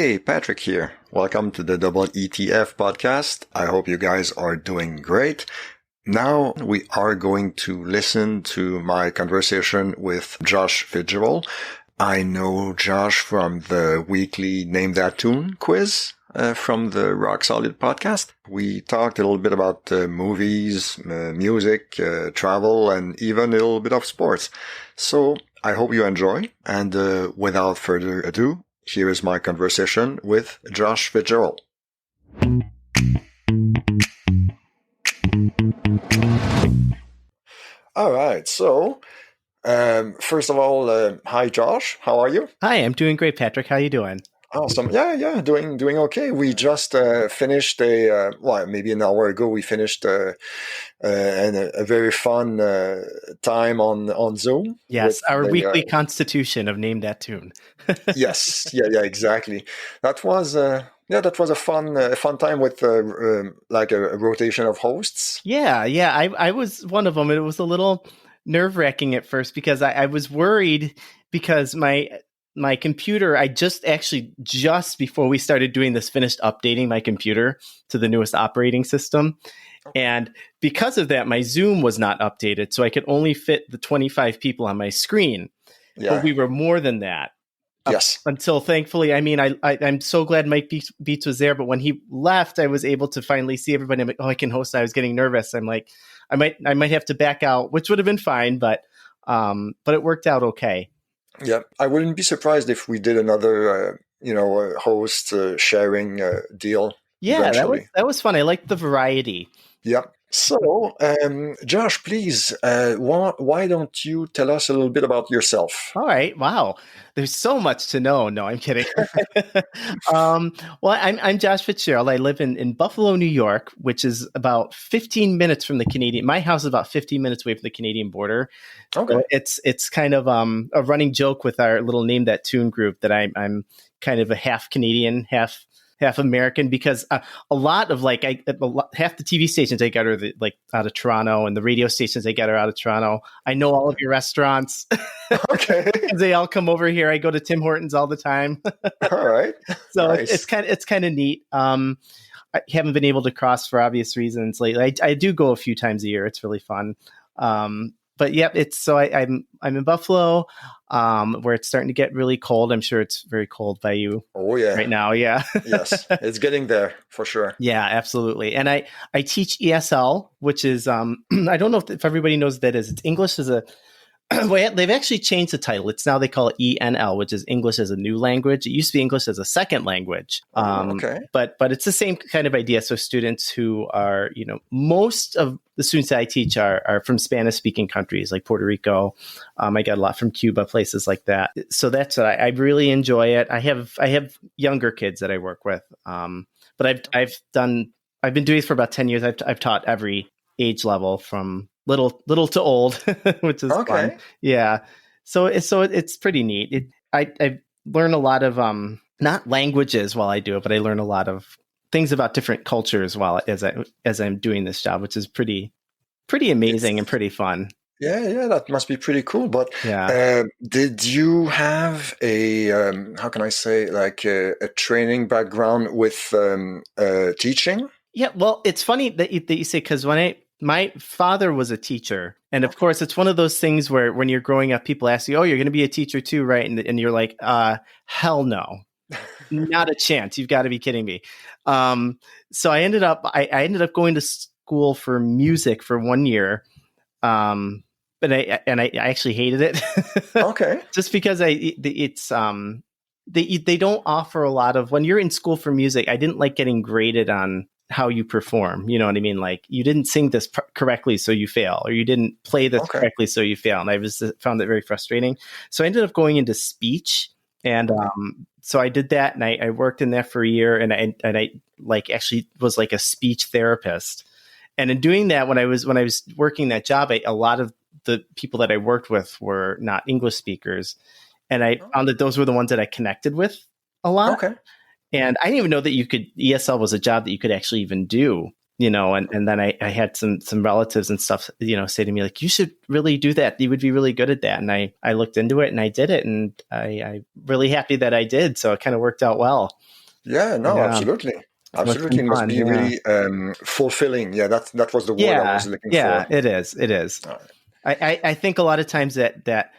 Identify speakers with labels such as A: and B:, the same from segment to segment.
A: Hey, Patrick here. Welcome to the Double ETF podcast. I hope you guys are doing great. Now we are going to listen to my conversation with Josh Fitzgerald. I know Josh from the weekly Name That Tune quiz from the Rock Solid podcast. We talked a little bit about movies, music, travel, and even a little bit of sports. So I hope you enjoy. And without further ado, here is my conversation with Josh Fitzgerald. All right. So, first of all, hi, Josh. How are you?
B: Hi, I'm doing great, Patrick. How you doing?
A: Awesome. Yeah, doing okay. We just finished maybe an hour ago. We finished a very fun time on Zoom.
B: Yes, our weekly constitution of Name That Tune.
A: Yes, yeah, exactly. That was a fun time with like a rotation of hosts.
B: Yeah, I was one of them. It was a little nerve-wracking at first because I was worried because my computer, I just before we started doing this, finished updating my computer to the newest operating system. And because of that, my Zoom was not updated. So I could only fit the 25 people on my screen. Yeah. But we were more than that.
A: Yes.
B: Until thankfully, I'm so glad Mike Beats was there. But when he left, I was able to finally see everybody. I'm like, I can host. I was getting nervous. I'm like, I might have to back out, which would have been fine. But it worked out okay.
A: Yeah, I wouldn't be surprised if we did another, host sharing deal.
B: Yeah, that was fun. I liked the variety.
A: Yeah. So, Josh, please, why don't you tell us a little bit about yourself?
B: All right. Wow. There's so much to know. No, I'm kidding. Well, I'm Josh Fitzgerald. I live in Buffalo, New York, which is about 15 minutes from the Canadian. My house is about 15 minutes away from the Canadian border. Okay. So it's kind of a running joke with our little Name That Tune group that I'm kind of a half Canadian, half American, because a lot of half the TV stations I get are out of Toronto, and the radio stations I get are out of Toronto. I know all of your restaurants.
A: Okay.
B: They all come over here. I go to Tim Hortons all the time.
A: All right.
B: So nice. It's kind of neat. I haven't been able to cross for obvious reasons lately. I do go a few times a year. It's really fun. But yeah, I'm in Buffalo, where it's starting to get really cold. I'm sure it's very cold by you.
A: Oh yeah,
B: right now. Yeah,
A: yes, it's getting there for sure.
B: Yeah, absolutely. And I teach ESL, which is I don't know if everybody knows what that is. It's English as a well, they've actually changed the title. It's now they call it ENL, which is English as a new language. It used to be English as a second language.
A: Okay.
B: But it's the same kind of idea. So students who are, most of the students that I teach are from Spanish speaking countries like Puerto Rico. I got a lot from Cuba, places like that. So that's what I really enjoy it. I have younger kids that I work with. But I've been doing it for about 10 years. I've taught every age level from little to old, which is fun. Yeah. So it's pretty neat. I learn a lot of not languages while I do it, but I learn a lot of things about different cultures as I'm doing this job, which is pretty amazing and pretty fun.
A: Yeah, that must be pretty cool. But did you have a how can I say, like a training background with teaching?
B: Yeah, well, it's funny that you say, because my father was a teacher. And of course, it's one of those things where when you're growing up, people ask you, oh, you're going to be a teacher too, right? And you're like, hell no, not a chance. You've got to be kidding me. So I ended up going to school for music for 1 year. But I actually hated it.
A: Okay.
B: Just because they don't offer a lot of, when you're in school for music, I didn't like getting graded on how you perform. You know what I mean? Like, you didn't sing this correctly, so you fail, or you didn't play this correctly, so you fail. And I found it very frustrating. So I ended up going into speech, and so I did that, and I worked in that for a year, and I like actually was like a speech therapist. And in doing that, when I was working that job, a lot of the people that I worked with were not English speakers, and I found that those were the ones that I connected with a lot. Okay. And I didn't even know that ESL was a job that you could actually even do and then I had some relatives and stuff, say to me like, you should really do that. You would be really good at that. And I looked into it and I did it, and I'm really happy that I did. So it kind of worked out well.
A: Yeah, no,
B: Yeah.
A: absolutely.
B: So it's
A: Absolutely.
B: been
A: It must
B: fun,
A: be
B: yeah.
A: really fulfilling. Yeah, that was the word I was looking
B: Yeah,
A: for.
B: it is. It is. I think a lot of times that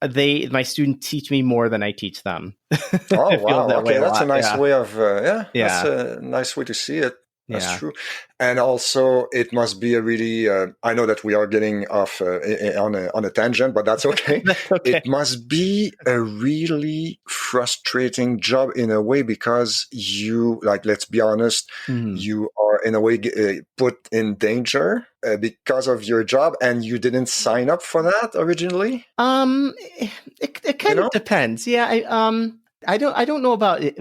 B: my students teach me more than I teach them.
A: Oh,
B: It feels
A: wow.
B: that way
A: Okay,
B: a
A: that's a
B: lot.
A: nice
B: Yeah.
A: way of, that's
B: Yeah.
A: a nice way to see it. That's
B: Yeah.
A: true. And also, it must be a really, I know that we are getting off on a tangent, but that's okay.
B: That's okay.
A: It must be a really frustrating job in a way because you, like, let's be honest,
B: Mhm.
A: you are in a way put in danger because of your job, and you didn't sign up for that originally.
B: It kind of depends. Yeah. I don't know about it,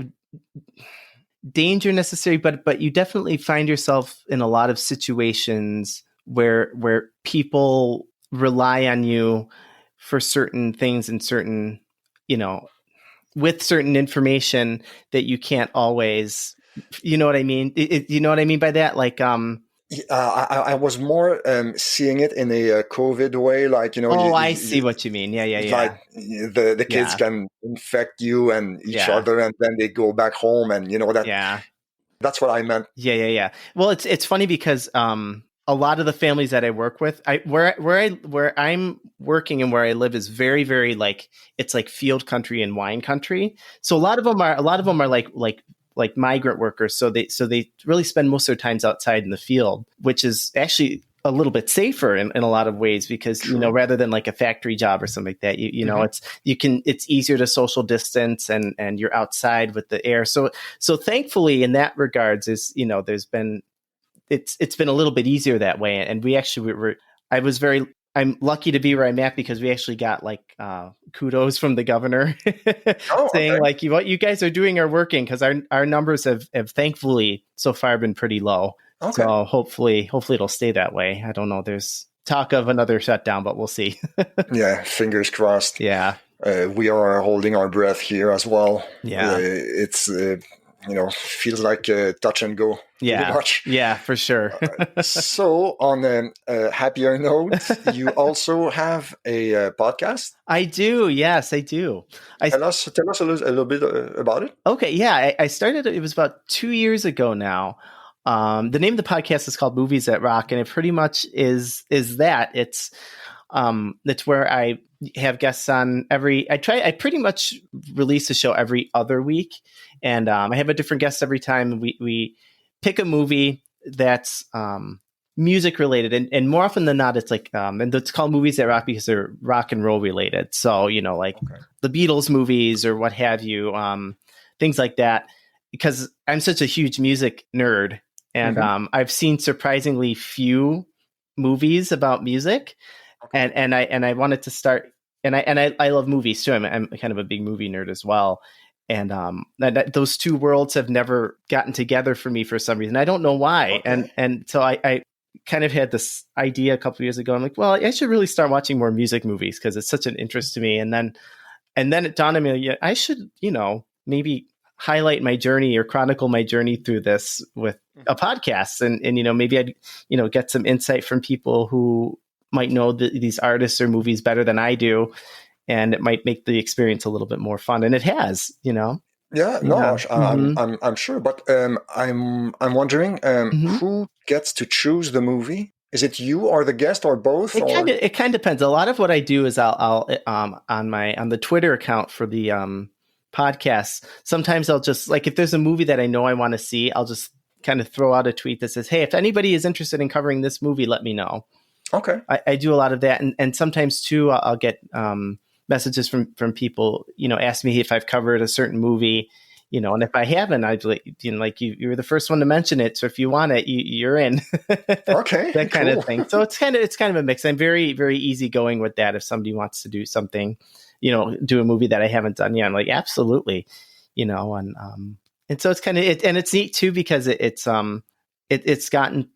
B: danger necessarily, but you definitely find yourself in a lot of situations where people rely on you for certain things and certain, with certain information that you can't always, you know what I mean? You know what I mean by that? Like,
A: I was more seeing it in a COVID way, like
B: I see what you mean. Yeah, yeah, yeah.
A: like the kids
B: Yeah.
A: can infect you and each
B: Yeah.
A: other, and then they go back home, and that
B: Yeah.
A: that's what I meant.
B: Yeah, yeah, yeah. Well, it's funny because a lot of the families that I work with, where I'm working and where I live is very, very like, it's like field country and wine country. So a lot of them are like migrant workers. So they really spend most of their times outside in the field, which is actually a little bit safer in a lot of ways because,
A: True.
B: rather than like a factory job or something like that, it's easier to social distance and you're outside with the air. So thankfully in that regards is, there's been, it's been a little bit easier that way. And we actually I'm lucky to be where I'm at because we actually got like kudos from the governor saying
A: Okay.
B: like, what you guys are doing are working, because our numbers have thankfully so far been pretty low.
A: Okay.
B: So hopefully it'll stay that way. I don't know. There's talk of another shutdown, but we'll see.
A: Yeah, fingers crossed.
B: Yeah.
A: We are holding our breath here as well.
B: Yeah.
A: It's feels like touch and go.
B: Yeah.
A: Pretty much.
B: Yeah, for sure.
A: So on a happier note, you also have a podcast.
B: I do. Yes, I do.
A: Tell us a little bit about it.
B: Okay. Yeah. I started, it was about 2 years ago now. The name of the podcast is called Movies That Rock, and it pretty much is that. It's where I have guests on I pretty much release a show every other week, and I have a different guest every time. We pick a movie that's music related, and more often than not, it's like and it's called Movies That Rock because they're rock and roll related. So like the Beatles movies or what have you, things like that. Because I'm such a huge music nerd, and I've seen surprisingly few movies about music, and I wanted to start, and I love movies too. I'm kind of a big movie nerd as well, and those two worlds have never gotten together for me for some reason. I don't know why, and so I kind of had this idea a couple of years ago. I'm like, well, I should really start watching more music movies because it's such an interest to me, and then it dawned on me, yeah, I should maybe highlight my journey or chronicle my journey through this with a podcast, and maybe I'd get some insight from people who might know these artists or movies better than I do, and it might make the experience a little bit more fun, and it has.
A: Yeah, no, I'm sure, but I'm wondering who gets to choose the movie. Is it you or the guest or both?
B: It kind of depends. A lot of what I do is I'll on the Twitter account for the podcasts, sometimes I'll just, like, if there's a movie that I know I want to see, I'll just kind of throw out a tweet that says, hey, if anybody is interested in covering this movie, let me know.
A: Okay.
B: I do a lot of that. And sometimes too, I'll get messages from people, ask me if I've covered a certain movie, and if I haven't, I'd like, you were the first one to mention it. So if you want it, you're in.
A: Okay.
B: That kind of thing. So it's kind of a mix. I'm very, very easygoing with that. If somebody wants to do something, do a movie that I haven't done yet, I'm like, absolutely, and so it's kind of it, and it's neat too because it's gotten,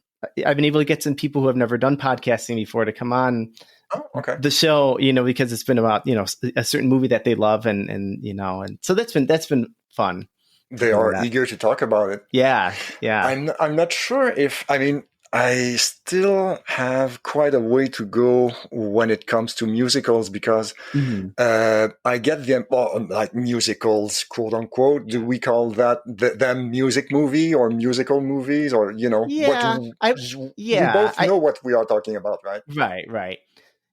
B: I've been able to get some people who have never done podcasting before to come on the show, because it's been about a certain movie that they love, and so that's been fun.
A: they are eager to talk about it.
B: Yeah, yeah.
A: I'm not sure if, I mean, I still have quite a way to go when it comes to musicals because
B: Mhm.
A: I get them, well, like musicals, quote unquote. Do we call that them music movie or musical movies, or what
B: Yeah,
A: we both
B: I
A: know what we are talking about, right?
B: right.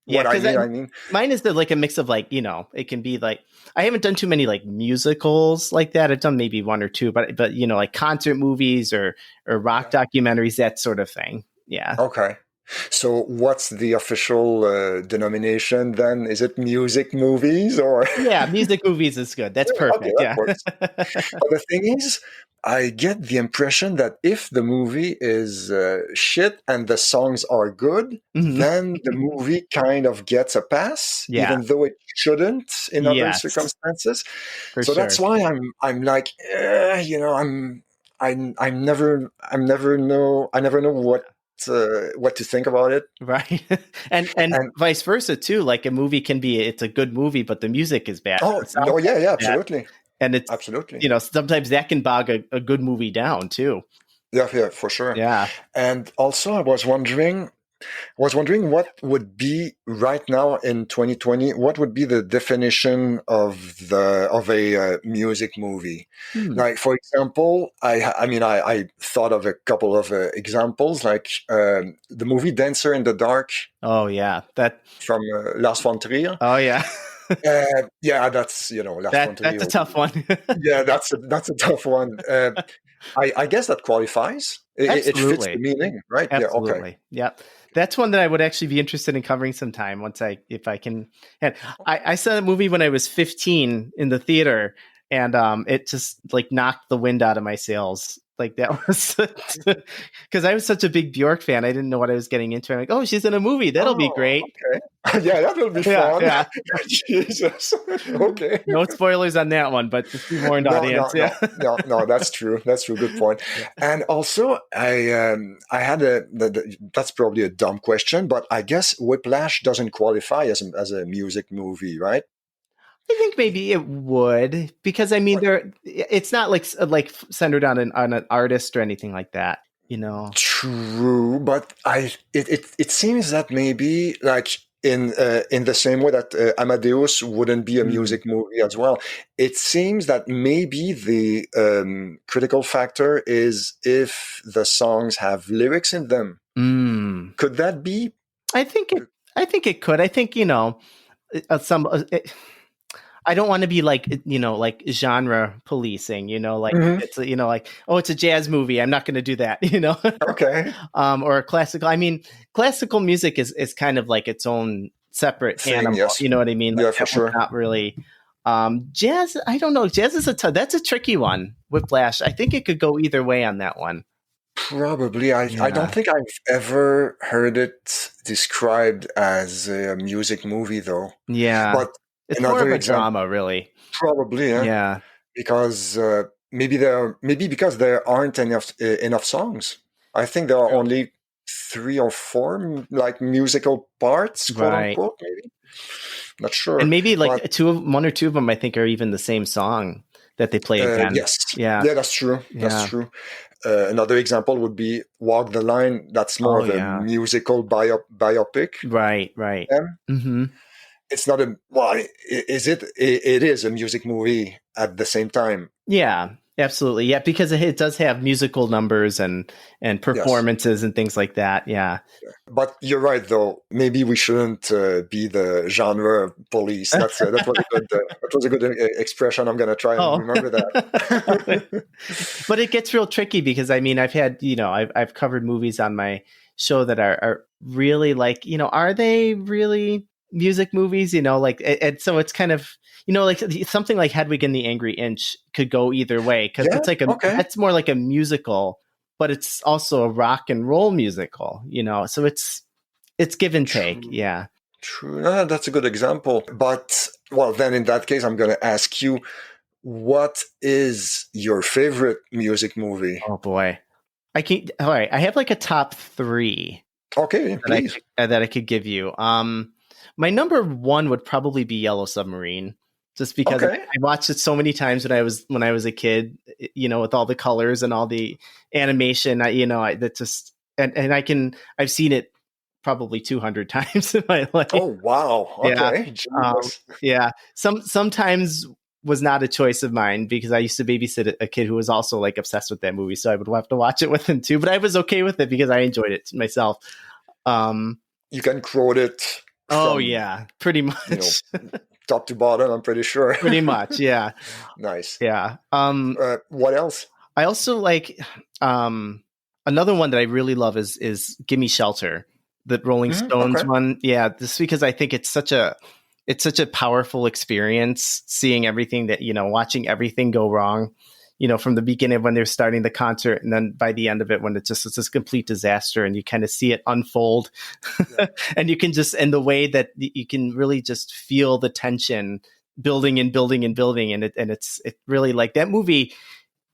B: Yeah,
A: What I
B: because
A: mean, I mean,
B: mine is like a mix of like, it can be like I haven't done too many like musicals like that. I've done maybe one or two, but like concert movies or rock documentaries, that sort of thing. Yeah.
A: okay. So what's the official denomination then? Is it music movies or?
B: Yeah, music movies is good. That's
A: Okay,
B: perfect.
A: that
B: Yeah.
A: works. But the thing is, I get the impression that if the movie is shit and the songs are good,
B: Mhm.
A: then the movie kind of gets a pass,
B: Yeah.
A: even though it shouldn't in other
B: Yes,
A: circumstances.
B: for
A: So that's
B: sure.
A: why I'm like, I never know what to think about it.
B: Right. And
A: And
B: vice versa too. Like a movie can be it's a good movie, but the music is bad.
A: oh
B: The
A: no,
B: soundtrack
A: yeah,
B: is bad.
A: absolutely,
B: And it's
A: absolutely.
B: sometimes that can bog a good movie down too.
A: Yeah, yeah, for sure.
B: Yeah.
A: And also, I was wondering what would be right now in 2020. What would be the definition of a music movie?
B: Hmm.
A: Like, for example, I thought of a couple of examples, like the movie Dancer in the Dark
B: Oh yeah.
A: from Lars von Trier.
B: Oh yeah.
A: Yeah, that's Lars von
B: That's a
A: Trier.
B: tough one.
A: Yeah, that's a tough one. I guess that qualifies. It fits the
B: Absolutely.
A: meaning, right? Yeah. Okay.
B: Absolutely. Yep. That's one that I would actually be interested in covering sometime if I can. And I saw a movie when I was 15 in the theater, and it just like knocked the wind out of my sails. Like that was because I was such a big Bjork fan. I didn't know what I was getting into. I'm like, oh, she's in a movie. That'll be
A: Oh,
B: great.
A: okay. Yeah, that will be
B: Yeah,
A: fun.
B: yeah.
A: Jesus. Okay.
B: No spoilers on that one, but just be warned,
A: No,
B: audience.
A: no, no,
B: Yeah.
A: no. That's true. That's true. Good point.
B: Yeah.
A: And also, I had that's probably a dumb question, but I guess Whiplash doesn't qualify as a music movie, right?
B: I think maybe it would because I mean it's not like centered on an artist or anything like that, you know.
A: True, but it seems that maybe like in the same way that Amadeus wouldn't be a
B: Mm.
A: music movie as well. It seems that maybe the critical factor is if the songs have lyrics in them.
B: Mm.
A: Could that be?
B: I think it. I think it could. I think some. I don't want to be like genre policing. Like
A: Mhm.
B: it's like oh, it's a jazz movie. I'm not going to do that.
A: Okay.
B: Or a classical. I mean, classical music is kind of like its own separate
A: Thing,
B: animal.
A: yes.
B: You know what I mean? Like
A: Yeah, for
B: that one's
A: sure.
B: not really. Jazz. I don't know. Jazz is that's a tricky one. Whiplash. I think it could go either way on that one.
A: Probably. I don't
B: Yeah.
A: think I've ever heard it described as a music movie, though.
B: Yeah.
A: But
B: It's more of
A: another
B: a
A: example,
B: drama, really.
A: probably, yeah.
B: Yeah.
A: Because maybe because there aren't enough songs. I think there are
B: True.
A: only three or four like musical parts, quote
B: Right.
A: unquote. Maybe not
B: And
A: sure,
B: maybe
A: but
B: like one or two of them, I think, are even the same song that they play again.
A: yes,
B: Yeah.
A: yeah, that's true. That's
B: Yeah.
A: true. Another example would be "Walk the Line." That's more
B: Oh,
A: of a
B: yeah.
A: musical biopic.
B: Right. Right.
A: Then
B: Hmm.
A: it's not a well. Is it? It is a music movie at the same time.
B: Yeah. Absolutely. Yeah. Because it does have musical numbers and
A: Yes.
B: performances and things like that. Yeah.
A: But you're right, though. Maybe we shouldn't be the genre police. That was a good expression. I'm gonna try and
B: Oh.
A: remember that.
B: But it gets real tricky because I mean I've had I've covered movies on my show that are really like are they really music movies like and so it's kind of like something like Hedwig and the Angry Inch could go either way because
A: Yeah.
B: it's like
A: Okay.
B: that's more like a musical but it's also a rock and roll musical so it's give and take.
A: True.
B: Yeah.
A: True. That's a good example. But well, then in that case, I'm gonna ask you, what is your favorite music movie?
B: Oh boy. All right, I have like a top 3
A: Okay, please.
B: that I could give you. My number 1 would probably be Yellow Submarine. just because
A: Okay.
B: I watched it so many times when I was a kid, with all the colors and all the animation. That just I've seen it probably 200 times in my life.
A: Oh, wow.
B: Yeah.
A: Okay. Jesus.
B: Yeah. Sometimes was not a choice of mine because I used to babysit a kid who was also like obsessed with that movie. So I would have to watch it with him too, but I was okay with it because I enjoyed it myself.
A: You can quote it
B: Oh
A: from,
B: yeah, pretty much.
A: top to bottom, I'm pretty sure.
B: Pretty much. Yeah.
A: Nice.
B: Yeah.
A: What else?
B: I also like, another one that I really love is Gimme Shelter, the Rolling Stones
A: Okay.
B: one. Yeah. This because I think it's such a powerful experience seeing everything watching everything go wrong, from the beginning of when they're starting the concert and then by the end of it when it's this complete disaster and you kind of see it unfold.
A: Yeah.
B: And you can and the way that you can really just feel the tension building and building and building. And it really like that movie.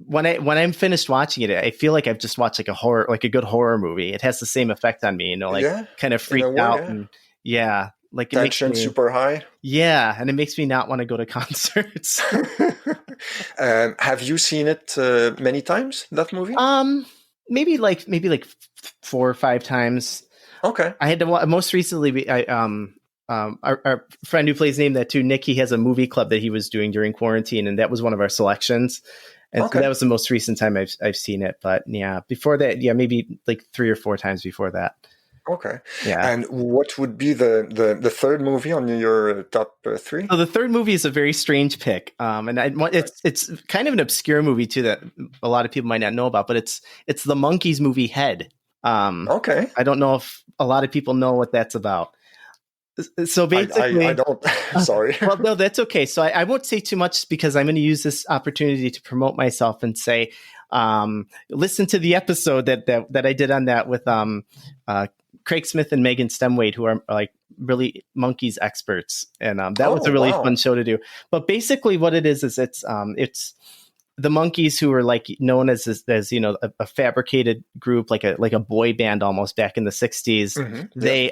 B: When I'm finished watching it, I feel like I've just watched like a good horror movie. It has the same effect on me, like
A: Yeah.
B: kind of
A: In a
B: freaked
A: way,
B: out
A: yeah.
B: and yeah, like it makes
A: Tension
B: me,
A: super high.
B: yeah, and it makes me not want to go to concerts.
A: Have you seen it many times, that movie?
B: Maybe like 4 or 5 times.
A: Okay.
B: I had to most recently. Our friend who plays Name That too, Nick, he has a movie club that he was doing during quarantine, and that was one of our selections. And so
A: Okay.
B: that was the most recent time I've seen it. But yeah, before that, yeah, maybe like 3 or 4 times before that.
A: Okay.
B: Yeah.
A: And what would be the third movie on your top three?
B: So the third movie is a very strange pick, and it's kind of an obscure movie too that a lot of people might not know about. But it's the Monkees movie Head.
A: Okay.
B: I don't know if a lot of people know what that's about. So basically,
A: I don't. Sorry.
B: well, no, that's okay. So I won't say too much because I'm going to use this opportunity to promote myself and say, listen to the episode that I did on that with Craig Smith and Megan Stemwade, who are like really Monkees experts, and that was a really fun show to do. But basically, what it is it's the Monkees, who are like known as a fabricated group, like a boy band almost back in the 60s.
A: Mm-hmm.
B: They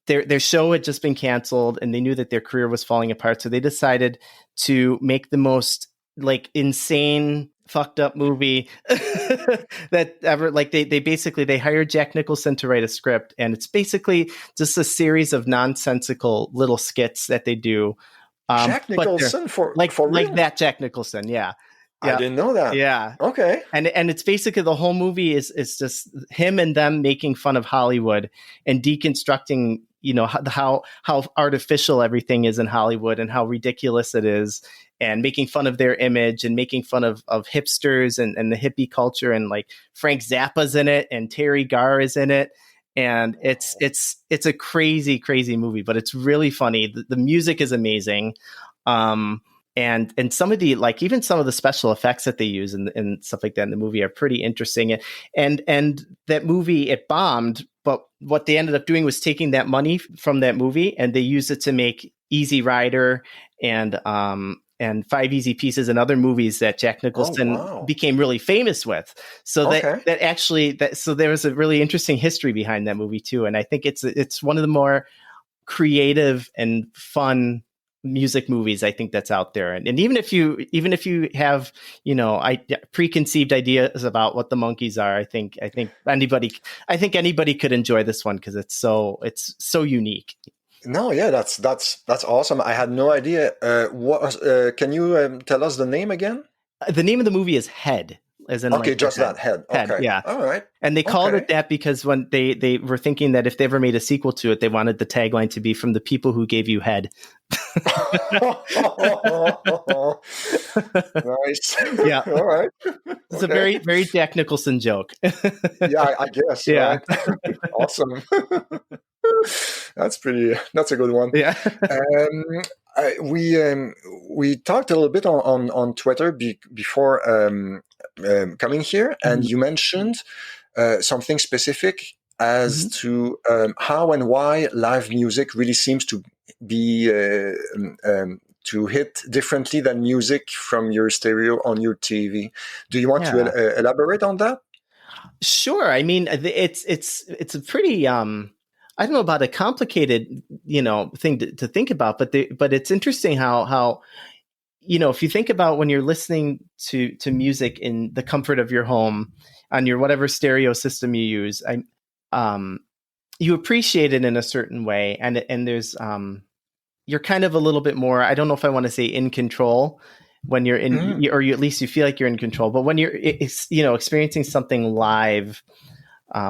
B: their show had just been canceled and they knew that their career was falling apart. So they decided to make the most like insane fucked up movie that ever, like they basically, they hired Jack Nicholson to write a script, and it's basically just a series of nonsensical little skits that they do.
A: Jack Nicholson for real?
B: Like that Jack Nicholson. Yeah.
A: I didn't know that.
B: Yeah.
A: Okay.
B: And it's basically the whole movie is just him and them making fun of Hollywood and deconstructing, how artificial everything is in Hollywood and how ridiculous it is, and making fun of their image and making fun of hipsters and the hippie culture, and like Frank Zappa's in it and Terry Garr is in it. And it's a crazy, crazy movie, but it's really funny. The music is amazing. And some of the, like, even some of the special effects that they use and stuff like that in the movie are pretty interesting. And that movie, it bombed, but what they ended up doing was taking that money from that movie and they used it to make Easy Rider and 5 Easy Pieces and other movies that Jack Nicholson became really famous with. So so there was a really interesting history behind that movie too. And I think it's one of the more creative and fun music movies I think that's out there. And even if you have, preconceived ideas about what the Monkees are, I think anybody could enjoy this one because it's so unique.
A: No, yeah, that's awesome. I had no idea. Can you tell us the name again?
B: The name of the movie is Head. As in,
A: okay,
B: like,
A: just that Head. Okay,
B: yeah.
A: All right.
B: And they called it that because when they were thinking that if they ever made a sequel to it, they wanted the tagline to be "From the people who gave you head."
A: Nice.
B: Yeah.
A: All right.
B: It's a very, very Jack Nicholson joke.
A: Yeah, I guess.
B: Yeah.
A: Right? Awesome. That's a good one.
B: Yeah.
A: We talked a little bit on Twitter before coming here, and you mentioned something specific as to how and why live music really seems to be to hit differently than music from your stereo on your TV. Do you want to elaborate on that?
B: Sure. I mean, it's a pretty I don't know about a complicated, thing to think about, but it's interesting how, if you think about when you're listening to music in the comfort of your home on your whatever stereo system you use, you appreciate it in a certain way. And there's, you're kind of a little bit more, I don't know if I want to say in control when you're in, or at least you feel like you're in control, but when you're, experiencing something live,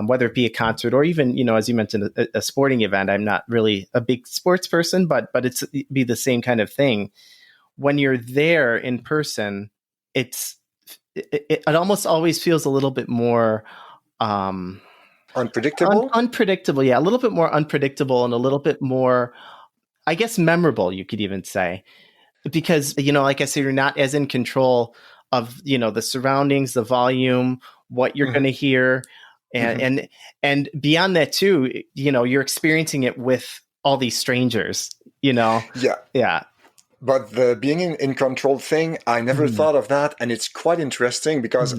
B: whether it be a concert or even, as you mentioned, a sporting event. I'm not really a big sports person, but it'd be the same kind of thing. When you're there in person, it almost always feels a little bit more
A: Unpredictable.
B: Unpredictable. Yeah, a little bit more unpredictable and a little bit more, I guess, memorable. You could even say, because like I said, you're not as in control of the surroundings, the volume, what you're going to hear. And beyond that too, you're experiencing it with all these strangers,
A: Yeah.
B: Yeah.
A: But the being in control thing, I never thought of that. And it's quite interesting because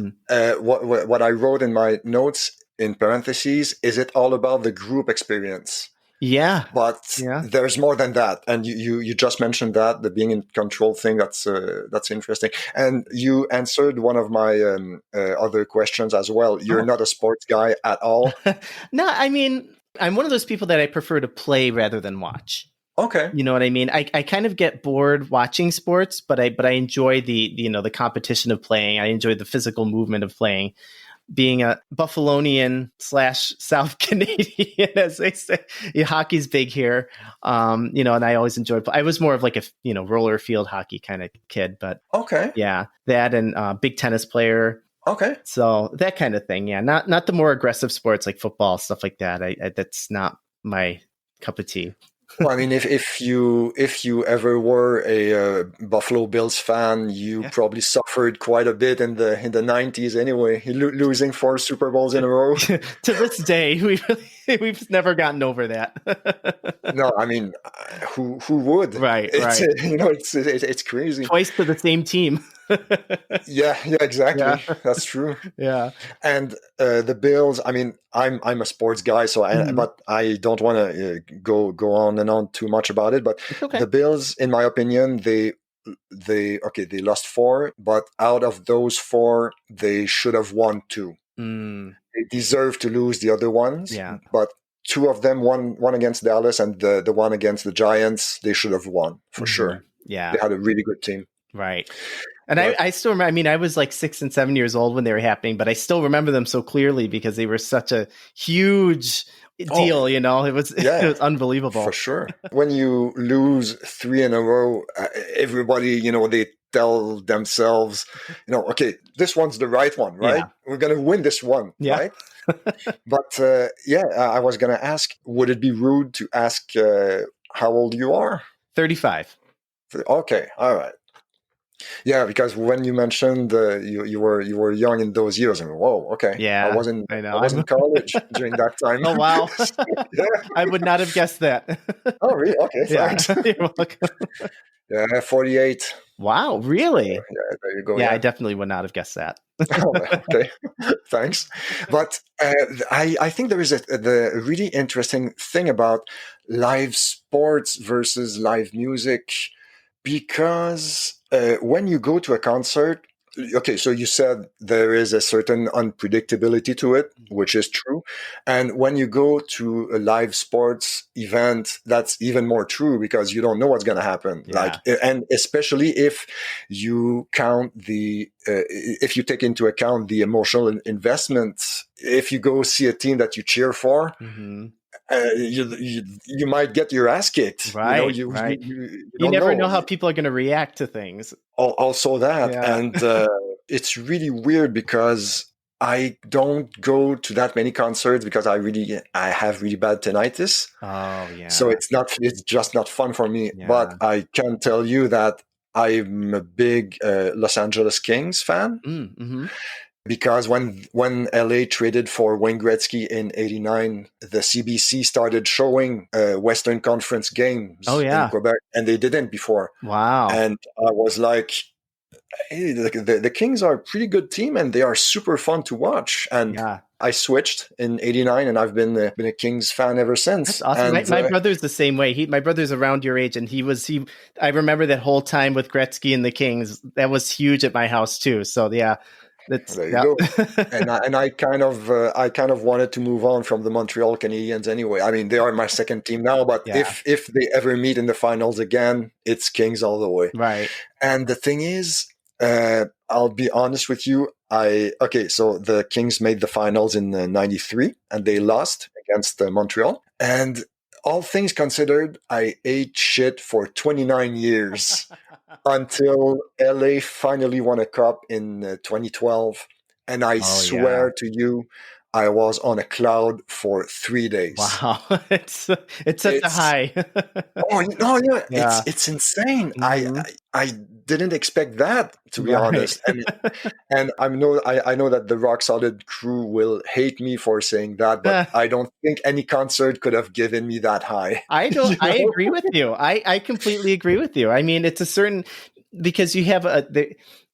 A: what I wrote in my notes in parentheses, is it all about the group experience?
B: Yeah.
A: But there's more than that. And you just mentioned that, the being in control thing, that's interesting. And you answered one of my other questions as well. You're not a sports guy at all?
B: No, I mean, I'm one of those people that I prefer to play rather than watch.
A: Okay.
B: You know what I mean? I kind of get bored watching sports, but I enjoy the the competition of playing. I enjoy the physical movement of playing. Being a Buffalonian / South Canadian, as they say, hockey's big here. And I always enjoyed. I was more of like a roller field hockey kind of kid, but
A: okay,
B: yeah, that and big tennis player.
A: Okay,
B: so that kind of thing. Yeah, not the more aggressive sports like football, stuff like that. I that's not my cup of tea.
A: Well, I mean, if you ever were a Buffalo Bills fan, you probably suffered quite a bit in the 90s. Anyway, losing 4 Super Bowls in a row.
B: To this day, we've never gotten over that.
A: No, I mean, who would?
B: Right.
A: It's crazy.
B: Twice to the same team.
A: yeah, exactly. Yeah. That's true.
B: Yeah.
A: And the Bills, I mean, I'm a sports guy, so but I don't want to go on and on too much about it. But the Bills, in my opinion, they lost 4, but out of those 4, they should have won 2. They deserve to lose the other ones.
B: Yeah.
A: But 2 of them, one against Dallas and the one against the Giants, they should have won for sure.
B: Yeah.
A: They had a really good team.
B: Right. And I still remember, I mean, I was like 6 and 7 years old when they were happening, but I still remember them so clearly because they were such a huge deal, it was unbelievable.
A: For sure. When you lose 3 in a row, everybody, they tell themselves, okay, this one's the right one, right? Yeah. We're going to win this one, right? But I was going to ask, would it be rude to ask how old you are?
B: 35.
A: Okay, all right. Yeah, because when you mentioned you were young in those years, and whoa, okay,
B: yeah,
A: I was in college during that time.
B: Oh wow, I would not have guessed that.
A: Oh really? Okay, thanks.
B: You're welcome.
A: Yeah, 48.
B: Wow, really?
A: Yeah, there you go.
B: Yeah, I definitely would not have guessed that.
A: Okay, thanks. But I think there is the really interesting thing about live sports versus live music, because when you go to a concert, okay, so you said there is a certain unpredictability to it, which is true. And when you go to a live sports event, that's even more true because you don't know what's going to happen.
B: Yeah.
A: And especially if you count if you take into account the emotional investment, if you go see a team that you cheer for, you might get your ass kicked.
B: Right.
A: You
B: never know how people are going to react to things.
A: Also that. Yeah. And it's really weird because I don't go to that many concerts because I have really bad tinnitus.
B: Oh yeah.
A: So it's just not fun for me. Yeah. But I can tell you that I'm a big Los Angeles Kings fan.
B: Mm-hmm.
A: Because when LA traded for Wayne Gretzky in '89, the CBC started showing Western Conference games in Quebec, and they didn't before.
B: Wow.
A: And I was like, hey, the Kings are a pretty good team, and they are super fun to watch. And I switched in '89, and I've been a Kings fan ever since.
B: That's awesome.
A: And
B: My brother's the same way. My brother's around your age, and I remember that whole time with Gretzky and the Kings. That was huge at my house too. So yeah,
A: there you go. And I kind of wanted to move on from the Montreal Canadiens anyway. I mean, they are my second team now, but if they ever meet in the finals again, it's Kings all the way.
B: Right.
A: And the thing is, I'll be honest with you. So the Kings made the finals in '93, and they lost against Montreal. And all things considered, I ate shit for 29 years until LA finally won a cup in 2012. And I swear to you, I was on a cloud for 3 days.
B: Wow, it's such a high.
A: It's insane. Mm-hmm. I didn't expect that, to be honest. And I know that the Rock Solid crew will hate me for saying that, but I don't think any concert could have given me that high.
B: I don't. I agree with you. I completely agree with you. I mean, it's a certain, because you have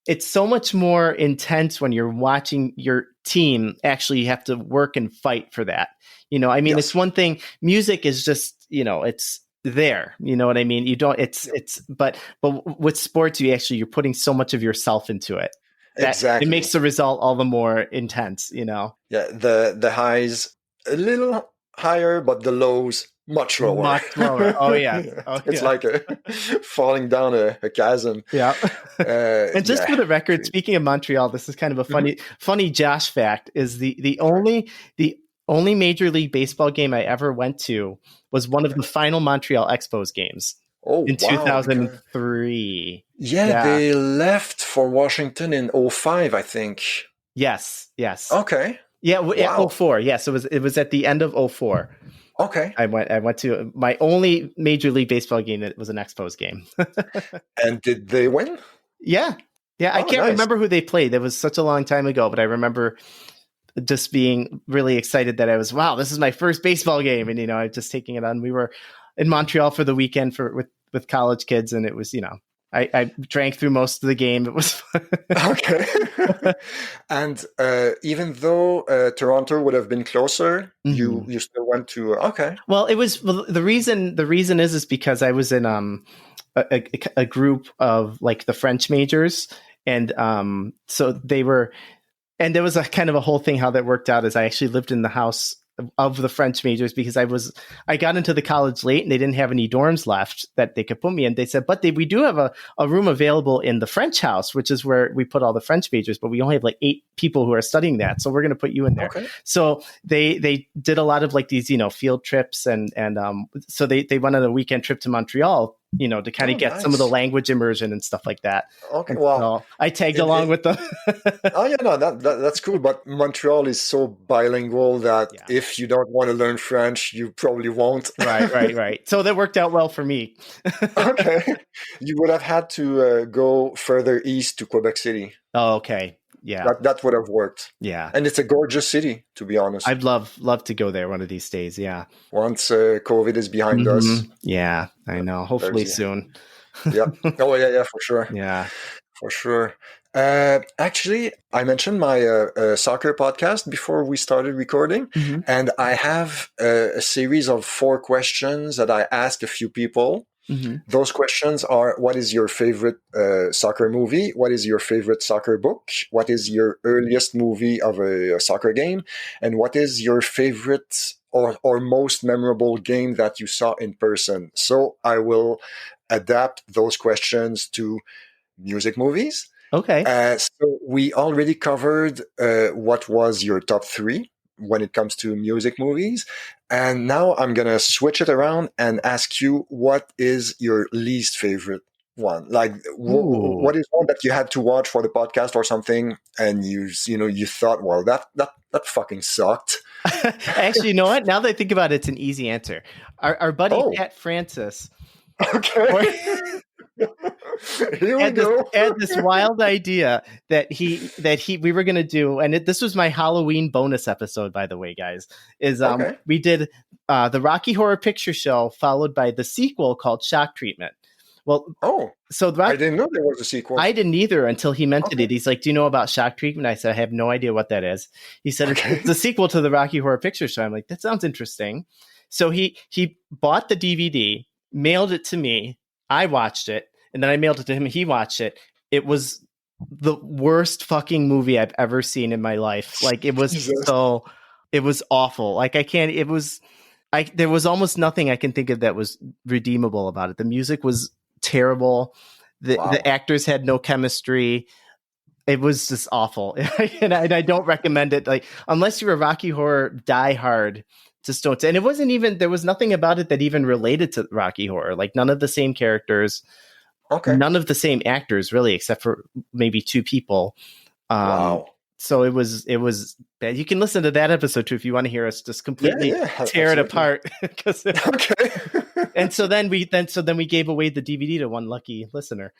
B: it's so much more intense when you're watching your team actually have to work and fight for that. I mean, It's one thing. Music is just, it's there. You know what I mean? You don't, but with sports, you're putting so much of yourself into it.
A: Exactly.
B: It makes the result all the more intense, Yeah.
A: The highs a little higher, but the lows much lower.
B: Much lower. Oh yeah.
A: It's like falling down a chasm.
B: Yeah. And just for the record, speaking of Montreal, this is kind of a funny Josh fact. Is the only Major League Baseball game I ever went to was one of the final Montreal Expos games. In 2003.
A: Yeah, they left for Washington in 2005, I think.
B: Yes.
A: Okay.
B: Yeah, 2004. Yes, it was at the end of 2004.
A: Okay.
B: I went to my only Major League Baseball game that was an Expos game.
A: And did they win?
B: Yeah. I can't remember who they played. That was such a long time ago, but I remember just being really excited that wow, this is my first baseball game. And, I was just taking it on. We were in Montreal for the weekend with college kids, and it was, I drank through most of the game. It was fun. Okay.
A: And even though Toronto would have been closer, you still went to okay.
B: Well, the reason is because I was in a group of like the French majors, and so they were, and there was a kind of a whole thing how that worked out is I actually lived in the house of the French majors because I got into the college late and they didn't have any dorms left that they could put me in. They said, but we do have a room available in the French house, which is where we put all the French majors, but we only have like 8 people who are studying that. So we're going to put you in there. Okay. So they did a lot of like these, field trips and so they went on a weekend trip to Montreal, to kind of get some of the language immersion and stuff like that.
A: Okay, well,
B: so I tagged along with them.
A: Oh yeah, no, that's cool. But Montreal is so bilingual that if you don't want to learn French, you probably won't.
B: Right. So that worked out well for me.
A: Okay, you would have had to go further east to Quebec City.
B: Oh, okay. Yeah,
A: that would have worked.
B: Yeah,
A: and it's a gorgeous city, to be honest.
B: I'd love to go there one of these days. Yeah,
A: once COVID is behind us.
B: Yeah, I know. Hopefully soon.
A: Yeah. Oh yeah, for sure.
B: Yeah,
A: for sure. Actually, I mentioned my soccer podcast before we started recording, and I have a series of 4 questions that I asked a few people. Those questions are: what is your favorite soccer movie? What is your favorite soccer book? What is your earliest movie of a soccer game? And what is your favorite or most memorable game that you saw in person? So I will adapt those questions to music movies.
B: Okay.
A: So we already covered what was your top 3 when it comes to music movies. And now I'm going to switch it around and ask you, what is your least favorite one? Like, what is one that you had to watch for the podcast or something, and you thought, well, that fucking sucked.
B: Actually, you know what? Now that I think about it, it's an easy answer. Our buddy Pat Francis.
A: Okay. Here we go.
B: Had this wild idea that we were going to do, and this was my Halloween bonus episode, by the way, guys. We did the Rocky Horror Picture Show followed by the sequel called Shock Treatment, Well,
A: Oh,
B: so
A: I didn't know there was a sequel.
B: I didn't either until he mentioned
A: Okay.
B: it. He's like, "Do you know about Shock Treatment?" I said, "I have no idea what that is." He said,
A: Okay.
B: "It's a sequel to the Rocky Horror Picture Show." I'm like, "That sounds interesting." So he bought the DVD, mailed it to me. I watched it, and then I mailed it to him. He watched it. It was the worst fucking movie I've ever seen in my life. Like it was
A: Jesus.
B: it was awful. Like there was almost nothing I can think of that was redeemable about it. The music was terrible. The actors had no chemistry. It was just awful. And I don't recommend it. Like, unless you're a Rocky Horror diehard, just don't. And it wasn't even, there was nothing about it that even related to Rocky Horror. Like, none of the same characters, none of the same actors, really, except for maybe two people. So it was bad. You can listen to that episode too if you want to hear us just completely tear it apart.
A: Okay.
B: And so then we gave away the DVD to one lucky listener.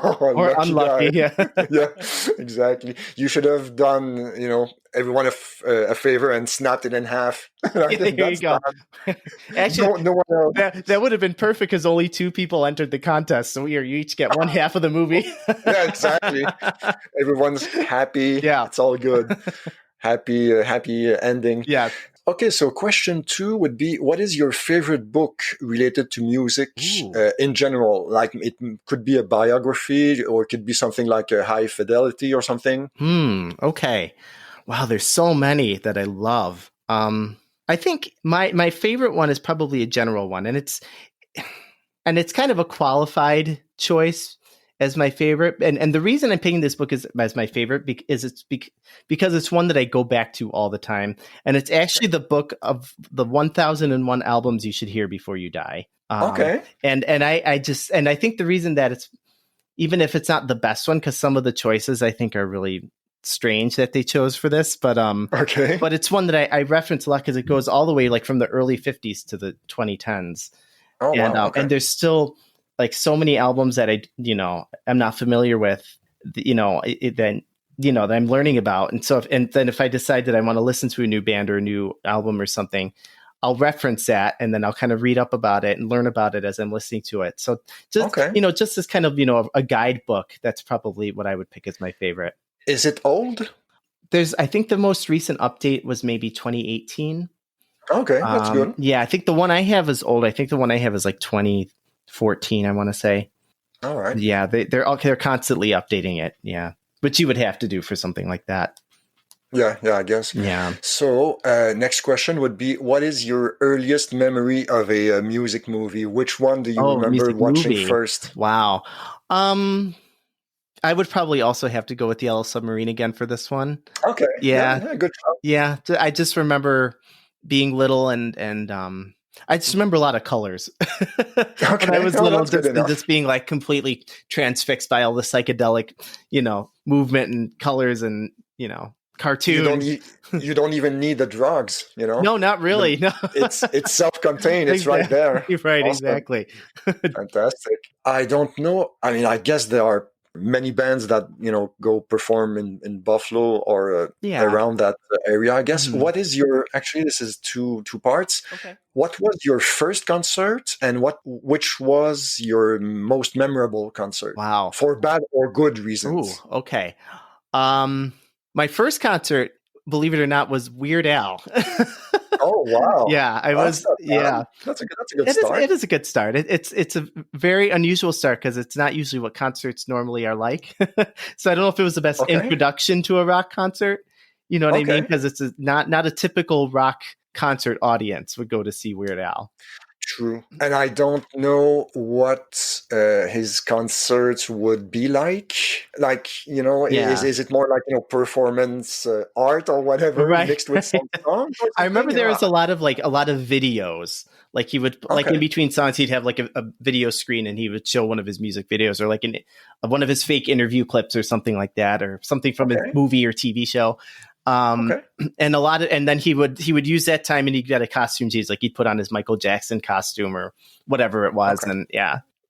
A: Or
B: unlucky,
A: guy. Yeah, exactly. You should have done, everyone a favor and snapped it in half.
B: There you go. Actually,
A: no one else.
B: That would have been perfect because only two people entered the contest. So you each get one half of the movie.
A: Yeah, exactly. Everyone's happy.
B: Yeah,
A: it's all good. Happy ending.
B: Yeah.
A: Okay, so question 2 would be, what is your favorite book related to music in general? Like, it could be a biography, or it could be something like a High Fidelity or something.
B: Okay. Wow, there's so many that I love. I think my favorite one is probably a general one, and it's kind of a qualified choice as my favorite. And the reason I'm picking this book as my favorite is because it's one that I go back to all the time. And it's actually the book of the 1001 albums you should hear before you die.
A: Okay.
B: And I think the reason that it's, even if it's not the best one, because some of the choices I think are really strange that they chose for this, but but it's one that I reference a lot because it goes all the way like from the early 50s to the 2010s.
A: Oh, wow.
B: And there's still like so many albums that I'm not familiar with, that I'm learning about. And so, and then if I decide that I want to listen to a new band or a new album or something, I'll reference that, and then I'll kind of read up about it and learn about it as I'm listening to it. So just, just as kind of, a guidebook, that's probably what I would pick as my favorite.
A: Is it old?
B: I think the most recent update was maybe 2018.
A: Okay, that's good.
B: Yeah, I think the one I have is old. I think the one I have is like 2014, I want to say.
A: All right.
B: Yeah, they're constantly updating it. Yeah, which you would have to do for something like that.
A: Yeah, I guess.
B: Yeah.
A: So next question would be, what is your earliest memory of a music movie? Which one do you remember watching first?
B: Wow. I would probably also have to go with Yellow Submarine again for this one.
A: Okay.
B: Yeah.
A: Good job.
B: Yeah. I just remember being little and I just remember a lot of colors. When I was little, just being like completely transfixed by all the psychedelic, movement and colors and, cartoons.
A: You don't even need the drugs,
B: No, not really. No,
A: it's self-contained. It's right there.
B: Right.
A: Awesome.
B: Exactly.
A: Fantastic. I don't know. I mean, I guess there are many bands that go perform in Buffalo or around that area. I guess. What is your? Actually, this is two parts.
B: Okay.
A: What was your first concert, and which was your most memorable concert?
B: Wow.
A: For bad or good reasons.
B: Ooh, okay. My first concert, believe it or not, was Weird Al.
A: Oh, wow.
B: Yeah, that's
A: a good start.
B: It is a good start. It's a very unusual start because it's not usually what concerts normally are like. So I don't know if it was the best introduction to a rock concert. You know what I mean? Because it's not a typical rock concert audience would go to see Weird Al.
A: True. And I don't know what his concerts would be like. Like, is it more like, performance art or whatever mixed with some songs?
B: I remember there was a lot of videos. Like he would, like in between songs, he'd have like a video screen and he would show one of his music videos or like one of his fake interview clips or something like that, or something from his movie or TV show. And and then he would use that time and he'd get a costume change, like he'd put on his Michael Jackson costume or whatever it was. And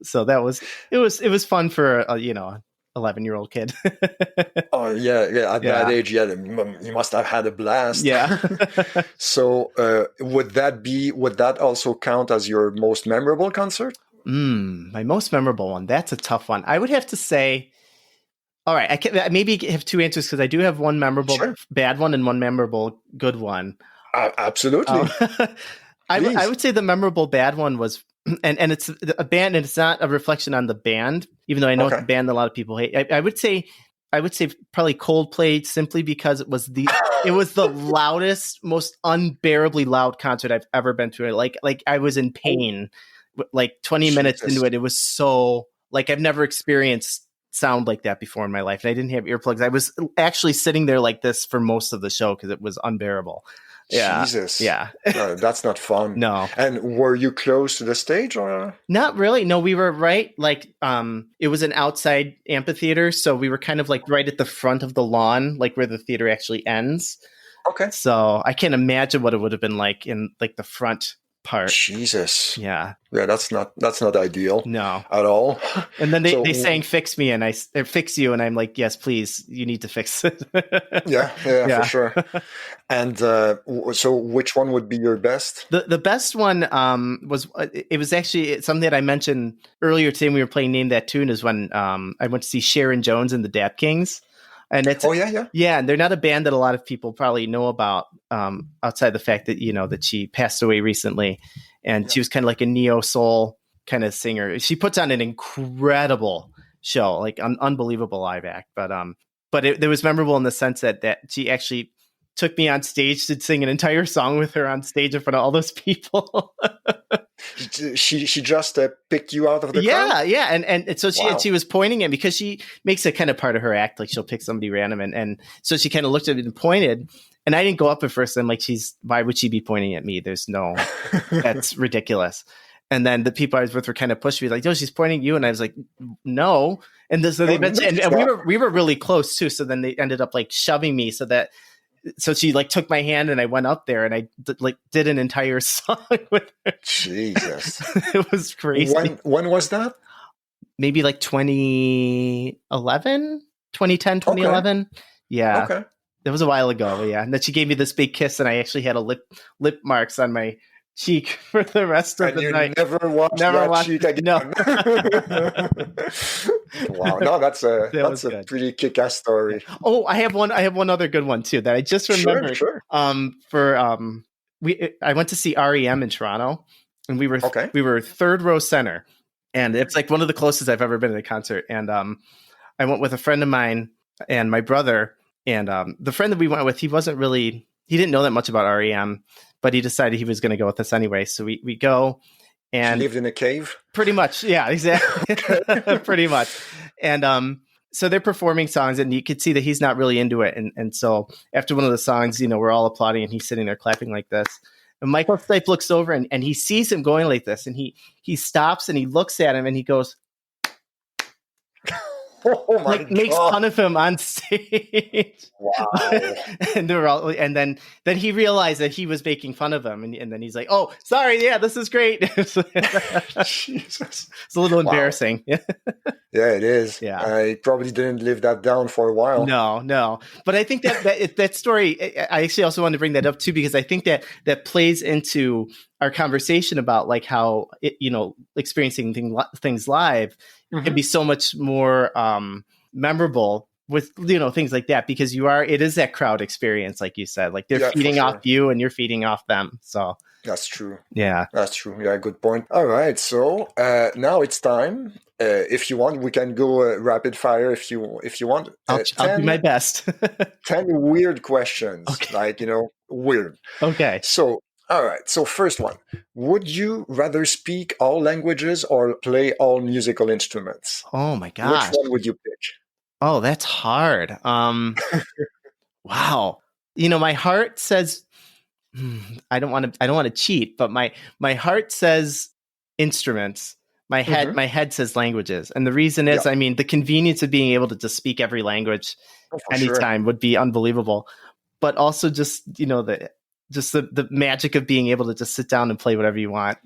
B: so it was fun for a 11-year-old kid.
A: Oh yeah. At that age, you must have had a blast.
B: Yeah.
A: So would that also count as your most memorable concert?
B: My most memorable one. That's a tough one. I would have to say, all right, I can maybe have two answers because I do have one memorable
A: Sure.
B: bad one and one memorable good one.
A: Absolutely.
B: I
A: Please.
B: would say the memorable bad one was, and it's a band, and it's not a reflection on the band, even though I know it's a
A: Okay.
B: band that a lot of people hate. I would say probably Coldplay, simply because it was the loudest, most unbearably loud concert I've ever been to. Like I was in pain, like 20 minutes
A: Jesus.
B: into it. It was so, like, I've never experienced sound like that before in my life. And I didn't have earplugs. I was actually sitting there like this for most of the show because it was unbearable. Yeah.
A: Jesus.
B: Yeah.
A: That's not fun.
B: No.
A: And were you close to the stage or?
B: Not really. No, we were right. Like, it was an outside amphitheater. So we were kind of like right at the front of the lawn, like where the theater actually ends.
A: Okay.
B: So I can't imagine what it would have been like in like the front part.
A: Jesus.
B: Yeah.
A: Yeah, that's not ideal.
B: No.
A: At all.
B: And then they sang "Fix Me" and "Fix You," and I'm like, yes, please, you need to fix it.
A: yeah, for sure. And so, which one would be your best?
B: The best one was actually something that I mentioned earlier today when we were playing Name That Tune, is when I went to see Sharon Jones and the Dap Kings. And it's and they're not a band that a lot of people probably know about, outside the fact that that she passed away recently, and she was kind of like a neo soul kind of singer. She puts on an incredible show, like unbelievable live act. But it was memorable in the sense that she actually took me on stage to sing an entire song with her on stage in front of all those people.
A: She just picked you out of the crowd?
B: Yeah. And so she was pointing at me, because she makes it kind of part of her act. Like, she'll pick somebody random. And so she kind of looked at me and pointed, and I didn't go up at first. I'm like, why would she be pointing at me? There's no, that's ridiculous. And then the people I was with were kind of pushing me, like, "No, she's pointing at you." And I was like, "No." And so they mentioned, and we were really close too. So then they ended up like shoving me so she like took my hand, and I went up there, and I did an entire song with her.
A: Jesus.
B: It was crazy.
A: When was that?
B: Maybe like 2011, 2010, 2011. Okay. Yeah. Okay. It was a while ago. Yeah. And then she gave me this big kiss, and I actually had a lip marks on my cheek for the rest of the night.
A: Never watched that cheek again.
B: No.
A: Wow, no, that's a pretty kick-ass story.
B: Oh, I have one other good one too that I just remembered.
A: Sure.
B: I went to see REM in Toronto, and we were third row center, and it's like one of the closest I've ever been at a concert. And I went with a friend of mine and my brother, and the friend that we went with, he didn't know that much about REM, but he decided he was going to go with us anyway. So we go, and
A: he lived in a cave.
B: Pretty much, yeah, exactly. Pretty much. And so they're performing songs, and you could see that he's not really into it. And so after one of the songs, we're all applauding, and he's sitting there clapping like this. And Michael Stipe looks over, and he sees him going like this, and he stops, and he looks at him, and he goes,
A: "Oh my God!"
B: Makes fun of him on stage.
A: Wow!
B: and then he realized that he was making fun of him, and then he's like, "Oh, sorry, yeah, this is great."
A: Jesus,
B: it's a little embarrassing.
A: Yeah, it is.
B: Yeah,
A: I probably didn't live that down for a while.
B: No, but I think that story. I actually also wanted to bring that up too, because I think that plays into our conversation about like how experiencing things live can be so much more memorable with things like that, because it is that crowd experience, like you said, like they're feeding off you and you're feeding off them. So
A: that's true.
B: Yeah,
A: that's true. Yeah, good point. All right, so now it's time. If you want, we can go rapid fire. If you want,
B: I'll do my best.
A: 10 weird questions, like weird.
B: Okay.
A: So. All right. So first one, would you rather speak all languages or play all musical instruments?
B: Oh my gosh.
A: Which one would you pick?
B: Oh, that's hard. Wow. My heart says, I don't want to cheat, but my heart says instruments. My head says languages. And the reason is, the convenience of being able to just speak every language anytime would be unbelievable. But also just, the magic of being able to just sit down and play whatever you want.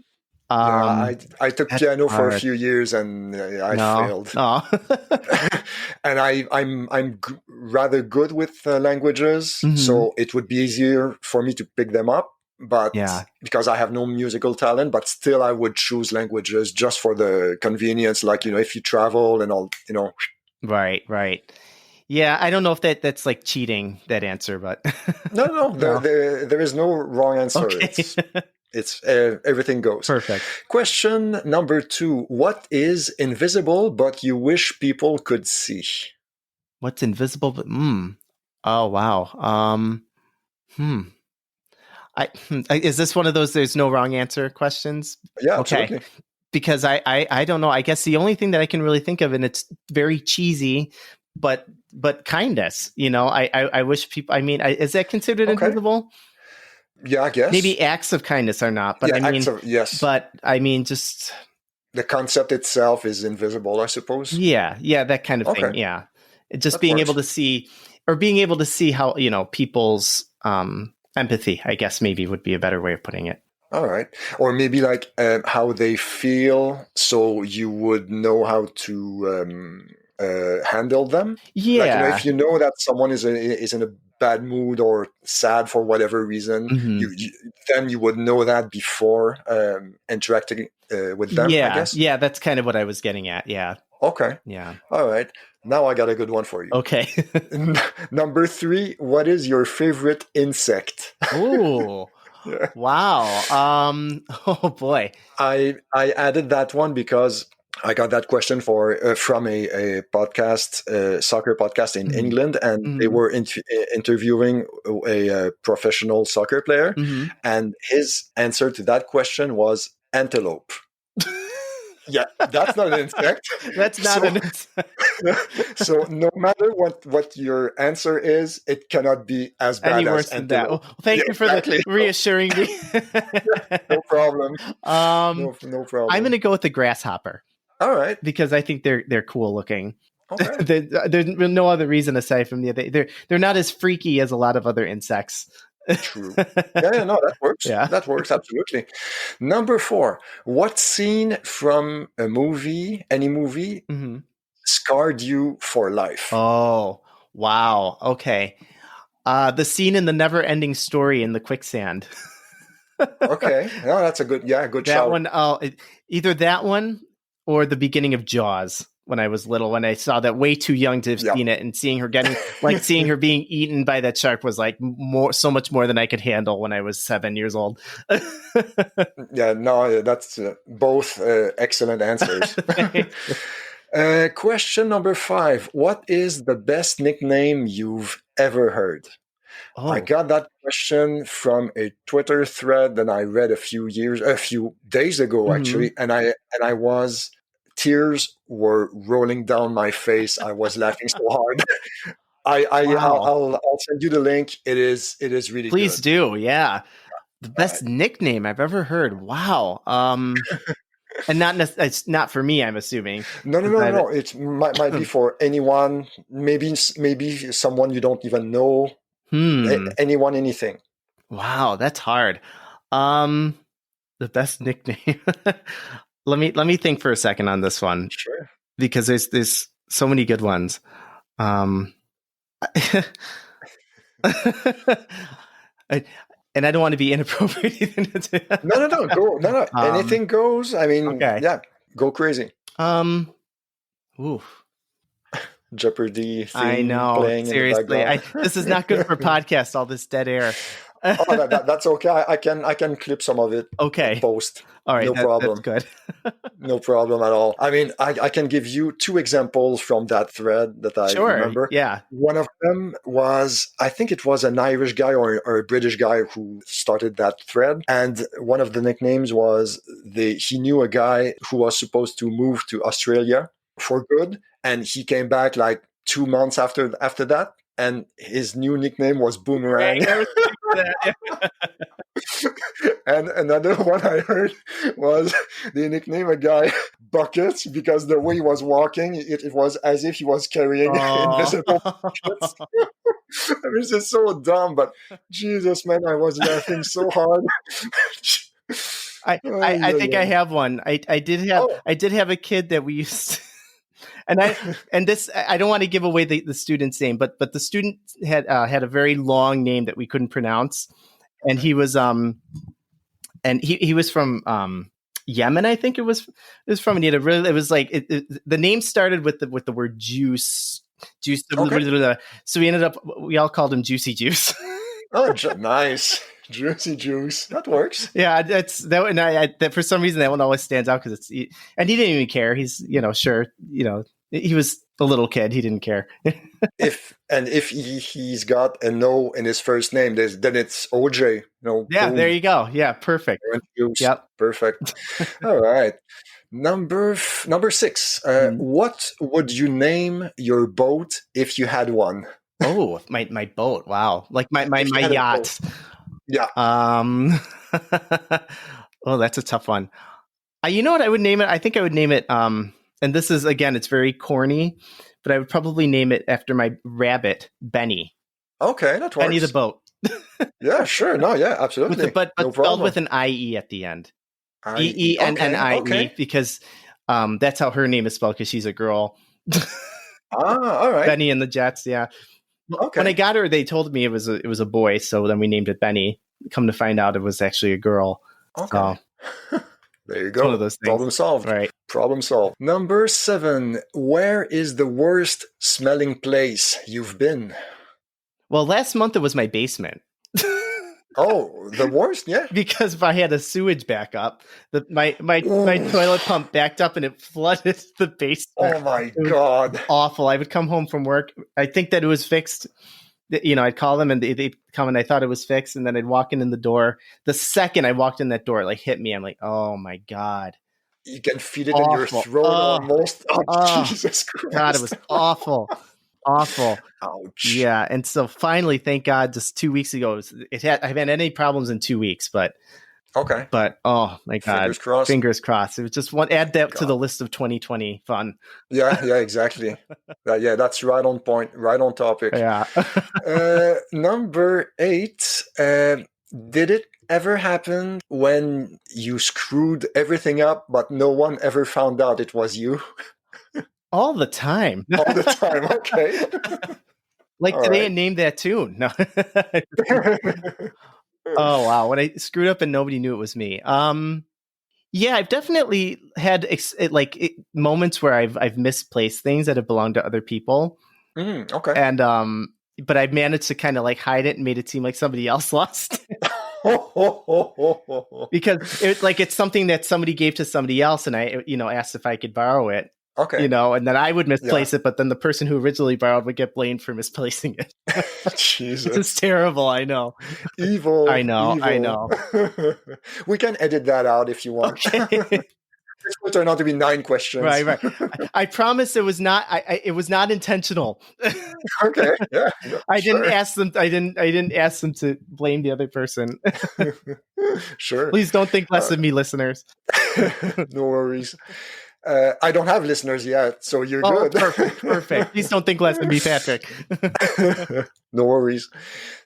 A: I took piano for a few years, and I failed. And I'm rather good with languages, so it would be easier for me to pick them up. but
B: Yeah.
A: because I have no musical talent, but still I would choose languages just for the convenience. Like, if you travel and all,
B: Right. Yeah, I don't know if that's like cheating, that answer, but
A: no,
B: no.
A: there is no wrong answer.
B: Okay.
A: It's everything goes.
B: Perfect.
A: Question number 2. What is invisible, but you wish people could see?
B: What's invisible but oh wow. Hmm. Is this one of those there's no wrong answer questions?
A: Yeah,
B: Okay.
A: absolutely.
B: Because I don't know. I guess the only thing that I can really think of, and it's very cheesy, but kindness. I wish people. I mean, is that considered
A: Okay.
B: invisible?
A: Yeah, I guess.
B: Maybe acts of kindness are not, but
A: Yeah,
B: I mean,
A: acts of, yes.
B: but I mean, just
A: The concept itself is invisible, I suppose.
B: yeah, that kind of thing.
A: Okay.
B: Yeah, just
A: That
B: being
A: works.
B: able to see, or being able to see how people's empathy, I guess maybe would be a better way of putting it.
A: All right. Or maybe like how they feel, so you would know how to handle them. Like,
B: Yeah.
A: if you know that someone is in a bad mood or sad for whatever reason,
B: Mhm.
A: then you would know that before interacting with them, I guess.
B: Yeah, that's kind of what I was getting at. Yeah.
A: Okay.
B: Yeah.
A: All right. Now I got a good one for you.
B: Okay.
A: Number 3, what is your favorite insect?
B: Oh,
A: Yeah.
B: wow. Oh boy.
A: I added that one because I got that question from a podcast, soccer podcast in
B: Mhm.
A: England, and they
B: Mhm.
A: were interviewing a professional soccer player,
B: Mhm.
A: and his answer to that question was antelope. Yeah, that's not an insect.
B: That's not
A: So,
B: an insect.
A: so no matter what your answer is, it cannot be as
B: Any
A: bad as
B: worse than that.
A: antelope.
B: Well, thank
A: Yeah,
B: you for the
A: exactly.
B: reassuring me.
A: No problem.
B: um,
A: No
B: I'm going
A: problem.
B: to go with the grasshopper
A: All right.
B: because I think they're cool looking.
A: Okay.
B: There's no other reason aside from they're not as freaky as a lot of other insects.
A: True. Yeah, no, that works.
B: Yeah.
A: That works, absolutely. Number 4, what scene from a movie, any movie,
B: Mm-hmm.
A: scarred you for life?
B: Oh, wow. Okay. The scene in the never-ending story in the quicksand.
A: Okay. No, that's a good
B: That
A: shout.
B: one, either that one or the beginning of Jaws when I was little, when I saw that way too young to have
A: Yeah.
B: seen it, and seeing her being eaten by that shark was like so much more than I could handle when I was 7 years old.
A: Yeah, no, that's both excellent answers. Question number 5, what is the best nickname you've ever heard? I
B: Oh,
A: got that question from a Twitter thread that I read a few days ago,
B: mhm.
A: actually, and tears were rolling down my face. I was laughing so hard.
B: Wow.
A: I'll send you the link. It is really
B: Please
A: good.
B: do. Yeah. The
A: Uh,
B: best nickname I've ever heard. Wow. And it's not for me, I'm assuming.
A: no, no,
B: 'Cause
A: no, no, no. It might be for anyone. Maybe someone you don't even know.
B: Hmm.
A: Anyone, anything.
B: Wow, that's hard. Um, the best nickname. Let me think for a second on this one
A: Sure.
B: because there's so many good ones. Um, I, and I don't want to be inappropriate.
A: No, no, no. Go. No, no.
B: um,
A: Anything goes. I mean,
B: okay.
A: yeah. Go crazy.
B: Um, oof.
A: Jeopardy
B: I
A: theme
B: know.
A: playing in the
B: Seriously,
A: background.
B: this is not good for podcast. All this dead air.
A: Oh, that's okay. I can clip some of it in
B: Okay.
A: post.
B: All right.
A: No
B: That's
A: problem.
B: good.
A: No problem at all. I mean, I can give you 2 examples from that thread that I
B: Sure.
A: remember.
B: Yeah.
A: One of them was, I think it was an Irish guy or a British guy who started that thread. And one of the nicknames was he knew a guy who was supposed to move to Australia for good. And he came back like 2 months after that. And his new nickname was Boomerang.
B: Right. I was thinking that.
A: And another one I heard was they nicknamed a guy Bucket because the way he was walking, it was as if he was carrying invisible buckets.
B: Oh.
A: I mean, it's so dumb, but Jesus, man, I was laughing so hard.
B: I think I have one. I did have a kid that we used to, and this I don't want to give away the student's name, but the student had a very long name that we couldn't pronounce, and he was and he was from Yemen, I think it was from. And he had a really, it was like the name started with the word juice.
A: Okay.
B: So we all called him Juicy Juice.
A: Oh, nice. Juicy juice. That works.
B: Yeah, that's that. And that for some reason that one always stands out because and he didn't even care. He's sure he was a little kid. He didn't care.
A: if he's got a no in his first name, then it's OJ.
B: Yeah,
A: boom.
B: there you go. Yeah, perfect. Yep,
A: perfect. All right. Number 6. What would you name your boat if you had one?
B: Oh, my boat. Wow, like my yacht.
A: Yeah.
B: Oh, that's a tough one. You know what I would name it? I think I would name it. And this is again, it's very corny, but I would probably name it after my rabbit, Benny.
A: Okay, that works.
B: Benny the boat.
A: Yeah, sure. No, yeah, absolutely.
B: But no spelled with an IE at the end. EENNIE, okay. Because that's how her name is spelled because she's a girl.
A: All right.
B: Benny and the Jets, yeah. Okay. When I got her, they told me it was a boy, so then we named it Benny. Come to find out, it was actually a girl.
A: Okay. So, there you go.
B: One of those things.
A: Problem solved.
B: Right.
A: Problem solved. Number 7. Where is the worst smelling place you've been?
B: Well, last month it was my basement.
A: Oh, the worst? Yeah.
B: Because I had a sewage backup. My toilet pump backed up and it flooded the basement.
A: Oh my God.
B: Awful. I would come home from work. I think that it was fixed. I'd call them and they'd come and I thought it was fixed. And then I'd walk in the door. The second I walked in that door, it like hit me. I'm like, oh my God.
A: You can feel it in your throat almost. Oh, Jesus Christ.
B: God, it was awful. Awful.
A: Ouch.
B: Yeah. And so finally, thank God, just 2 weeks ago, I've had any problems in 2 weeks, but
A: okay.
B: But oh my God, fingers crossed. It was just add that to the list of 2020 fun.
A: Yeah, exactly. Yeah, that's right on point, right on topic.
B: Yeah.
A: Number 8. Did it ever happen when you screwed everything up, but no one ever found out it was you?
B: All the time.
A: All the time. Okay.
B: Like today, and name that tune. No. Oh wow! When I screwed up and nobody knew it was me. Yeah, I've definitely had moments where I've misplaced things that have belonged to other people.
A: Okay.
B: And but I've managed to kind of like hide it and made it seem like somebody else lost it. Because it's something that somebody gave to somebody else, and I asked if I could borrow it.
A: Okay.
B: And then I would misplace it, but then the person who originally borrowed would get blamed for misplacing it.
A: Jesus.
B: It's terrible, I know.
A: Evil.
B: I know.
A: We can edit that out if you want.
B: Okay.
A: This will turn out to be 9 questions.
B: Right. I promise it was not. It was not intentional.
A: Okay. Yeah.
B: I didn't ask them. I didn't ask them to blame the other person.
A: Sure.
B: Please don't think less of me, listeners.
A: No worries. I don't have listeners yet, so you're good.
B: Perfect. Please don't think less of me, Patrick.
A: No worries.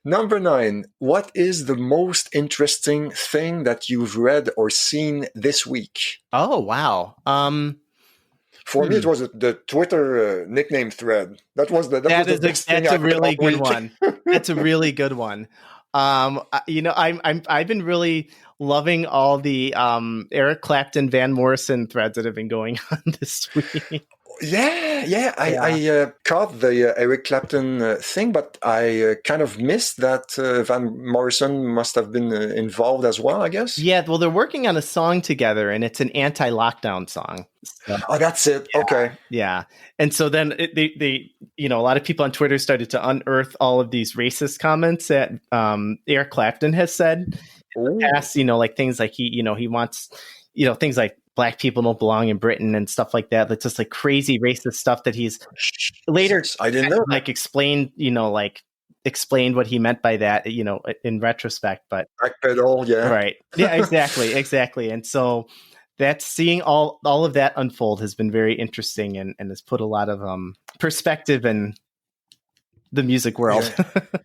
A: Number 9. What is the most interesting thing that you've read or seen this week?
B: Oh, wow.
A: For me, it was the Twitter nickname thread. That was the best thing.
B: That's a really good one. That's a really good one. I've been really loving all the Eric Clapton, Van Morrison threads that have been going on this week.
A: Yeah. I caught the Eric Clapton thing, but I kind of missed that Van Morrison must have been involved as well, I guess.
B: Yeah, well, they're working on a song together, and it's an anti-lockdown song. So,
A: oh, that's it.
B: Yeah,
A: okay.
B: Yeah. And so then they a lot of people on Twitter started to unearth all of these racist comments that Eric Clapton has said in the past, like things like he wants, things like Black people don't belong in Britain and stuff like that. That's just like crazy racist stuff that he's later,
A: I didn't know,
B: explained what he meant by that, in retrospect, but
A: backpedal, yeah.
B: Right. Yeah, exactly. And so that's seeing all of that unfold has been very interesting and has put a lot of perspective in the music world.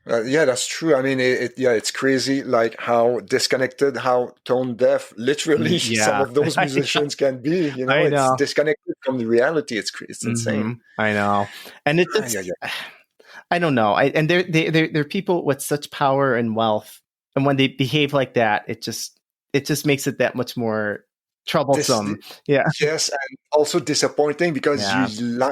A: Yeah, that's true. I mean, it's crazy, like how disconnected, how tone deaf, literally, some of those musicians can be. I know. It's disconnected from the reality. It's insane.
B: I know, and it's I don't know. And they're people with such power and wealth And when they behave like that, it just makes it that much more troublesome. Yeah.
A: Yes, and also disappointing because
B: Yeah.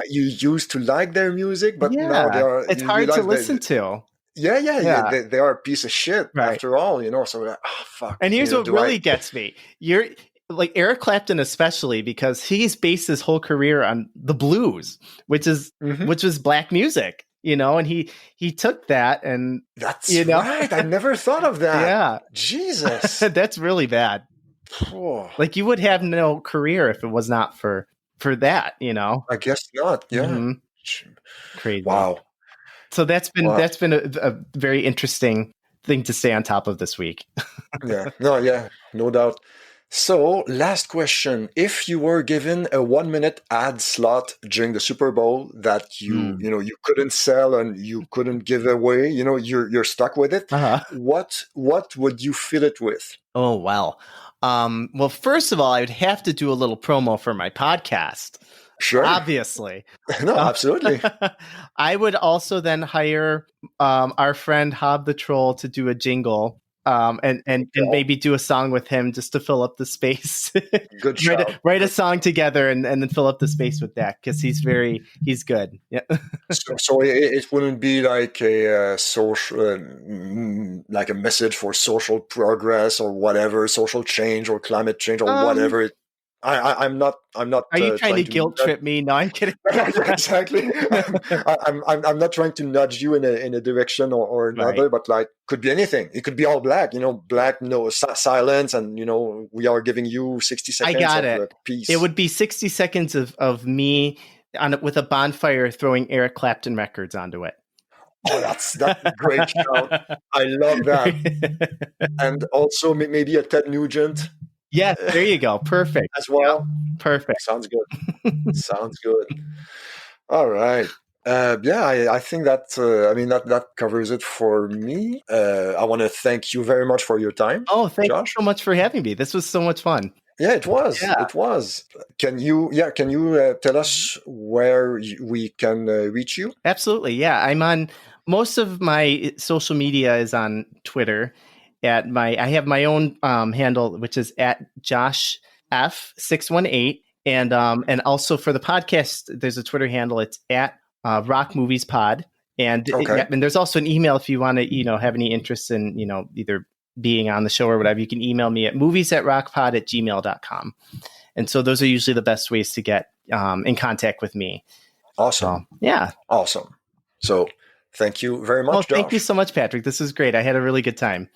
A: you used to like their music, but now they
B: Yeah.
A: are
B: It's
A: you
B: hard to
A: realize
B: listen
A: that
B: to.
A: yeah,
B: Yeah.
A: they are a piece of shit
B: Right.
A: after all, you know. So oh, fuck,
B: And
A: you
B: here's
A: know,
B: what
A: do I?
B: really gets me. You're like Eric Clapton, especially because he's based his whole career on the blues, which
A: Mhm.
B: was black music, you know, and he took that and
A: That's
B: you know,
A: right. I never thought of that.
B: yeah,
A: Jesus.
B: that's really bad.
A: Oh,
B: Like you would have no career if it was not for that, you know.
A: I guess not. Yeah.
B: Hmm. Crazy.
A: Wow.
B: So
A: Wow.
B: that's been a very interesting thing to stay on top of this week.
A: Yeah. No, yeah, no doubt. So, last question. If you were given a 1 minute ad slot during the Super Bowl that
B: Mm.
A: you couldn't sell and you couldn't give away, you're stuck with it,
B: Uh-huh.
A: what would you fill it with?
B: Oh, well. Well, first of all, I would have to do a little promo for my podcast,
A: Sure.
B: obviously.
A: No,
B: Uh,
A: absolutely.
B: I would also then hire our friend Hob the Troll to do a jingle and
A: Okay.
B: maybe do a song with him just to fill up the space.
A: Good shout.
B: Write a song together and then fill up the space with that because he's good. Yeah.
A: So it wouldn't be like a social, like a message for social progress or whatever, social change or climate change or
B: Um,
A: whatever. I'm not
B: are you trying to
A: trying to
B: guilt trip me? No, I'm kidding.
A: yeah, exactly. I'm not trying to nudge you in a direction or
B: Right.
A: another, but like could be anything. It could be all black, black, no silence, and we are giving you 60
B: I
A: seconds
B: got
A: of
B: it. It
A: peace.
B: would be 60 seconds of me with a bonfire throwing Eric Clapton records onto it.
A: Oh, that's a great shout. I love that. And also maybe a Ted Nugent
B: Yes, there you go. Perfect.
A: as
B: Yep,
A: well.
B: perfect.
A: Sounds good. Sounds good. All right. Yeah, I think that that covers it for me. I want to thank you very much for your time,
B: Oh, thank you
A: Josh.
B: so much for having me. This was so much fun.
A: Yeah, it was.
B: Yeah,
A: It was. Can you tell us where we can reach you?
B: absolutely. Yeah, I'm on most of my social media is on Twitter. I have my own handle, which is at Josh F618, and also for the podcast, there's a Twitter handle. It's at Rock Movies Pod,
A: Okay.
B: and there's also an email if you want to have any interest in either being on the show or whatever. You can email me at movies@rockpod@gmail.com. And so those are usually the best ways to get in contact with me.
A: Awesome.
B: So, yeah.
A: Awesome. So thank you very
B: Well,
A: much,
B: thank you
A: Josh.
B: so much, Patrick. This is great. I had a really good time.